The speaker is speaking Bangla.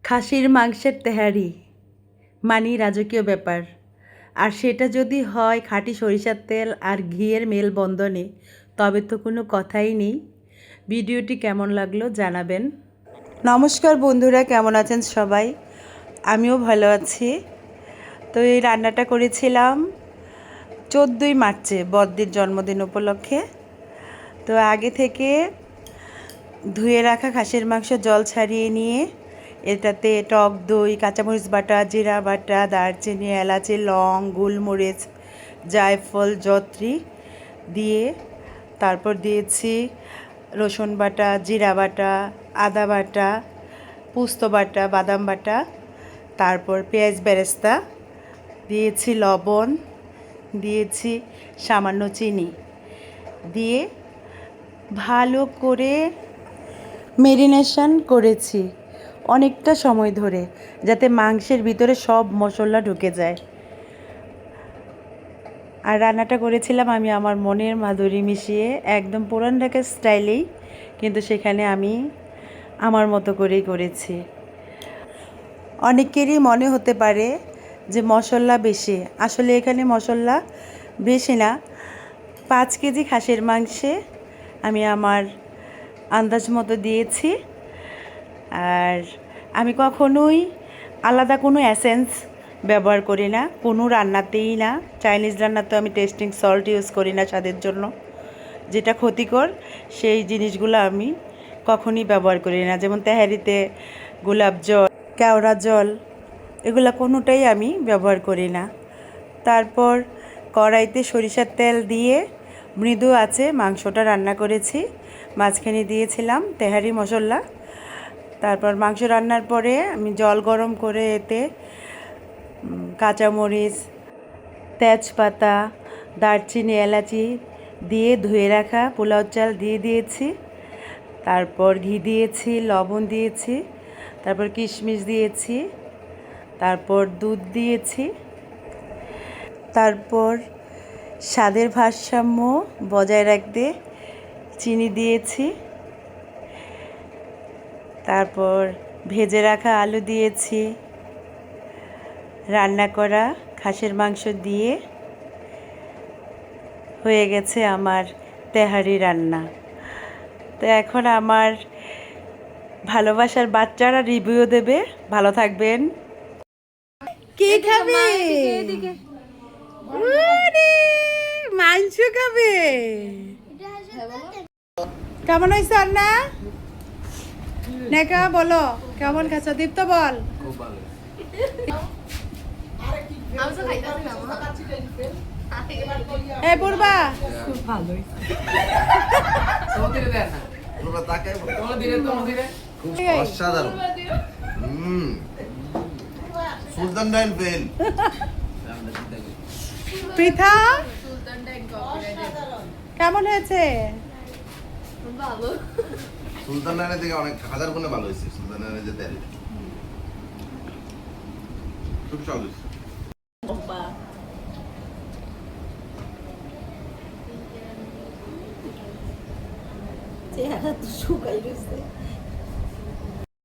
খাসির মাংসের তেহারি মানেই রাজকীয় ব্যাপার। আর সেটা যদি হয় খাঁটি সরিষার তেল আর ঘিয়ের মেলবন্ধনে, তবে তো কোনো কথাই নেই। ভিডিওটি কেমন লাগলো জানাবেন। নমস্কার বন্ধুরা, কেমন আছেন সবাই? আমিও ভালো আছি। তো এই রান্নাটা করেছিলাম 14ই মার্চে বড়দির জন্মদিন উপলক্ষে। তো আগে থেকে ধুয়ে রাখা খাসির মাংস জল ছাড়িয়ে নিয়ে এটাতে টক দই, কাঁচামরিচ বাটা, জিরা বাটা, দারচিনি, এলাচি, লং, গোলমরিচ, জায়ফল, জত্রি দিয়ে তারপর দিয়েছি রসুন বাটা, জিরা বাটা, আদা বাটা, পোস্ত বাটা, বাদাম বাটা, তারপর পেঁয়াজ বেরেস্তা দিয়েছি, লবণ দিয়েছি, সামান্য চিনি দিয়ে ভালো করে মেরিনেশন করেছি অনেকটা সময় ধরে, যাতে মাংসের ভিতরে সব মশলা ঢুকে যায়। আর রান্নাটা করেছিলাম আমি আমার মনের মাধুরী মিশিয়ে, একদম পুরান ঢাকার স্টাইলেই, কিন্তু সেখানে আমি আমার মতো করেই করেছি। অনেকেরই মনে হতে পারে যে মশলা বেশি, আসলে এখানে মশলা বেশি না। 5 কেজি খাসির মাংসে আমি আমার আন্দাজ মতো দিয়েছি। আর আমি কখনোই আলাদা কোনো এসেন্স ব্যবহার করি না, কোনো রান্নাতেই না। চাইনিজ রান্নাতেও আমি টেস্টিং সল্ট ইউজ করি না স্বাদের জন্য, যেটা ক্ষতিকর সেই জিনিসগুলো আমি কখনই ব্যবহার করি না। যেমন তেহারিতে গোলাপ জল, কেওড়া জল, এগুলো কোনোটাই আমি ব্যবহার করি না। তারপর কড়াইতে সরিষার তেল দিয়ে মৃদু আছে মাংসটা রান্না করেছি। মাঝখানে দিয়েছিলাম তেহারি মশলা। তারপর মাংস রান্নার পরে আমি জল গরম করে এতে কাঁচামরিচ, তেজপাতা, দারচিনি, এলাচি দিয়ে ধুয়ে রাখা পোলাও চাল দিয়ে দিয়েছি। তারপর ঘি দিয়েছি, লবণ দিয়েছি, তারপর কিশমিশ দিয়েছি, তারপর দুধ দিয়েছি, তারপর স্বাদের ভারসাম্য বজায় রাখতে চিনি দিয়েছি, তারপর ভেজে রাখা আলু দিয়েছি, রান্না করা খাসির মাংস দিয়ে হয়ে গেছে আমার তেহারি রান্না। তো এখন আমার ভালোবাসার বাচ্চারা রিভিউ দেবে। ভালো থাকবেন। কে খাবে? মাংস খাবে। কেমন হয়েছে রান্না? নেকা বলো কেমন খাচ্ছ? দীপ্ত বল। এ পূর্বা, খুব ভালো অসাধারণ। সুলতান ডাইন ফেল। পৃথা কেমন হয়েছে? সুলতান ডাইনের থেকে অনেক হাজার গুণে ভালো হয়েছে। সুলতান ডাইনের যে তেল খুব সহজ হয়েছে। চেহারা তো শুকাই গেছে।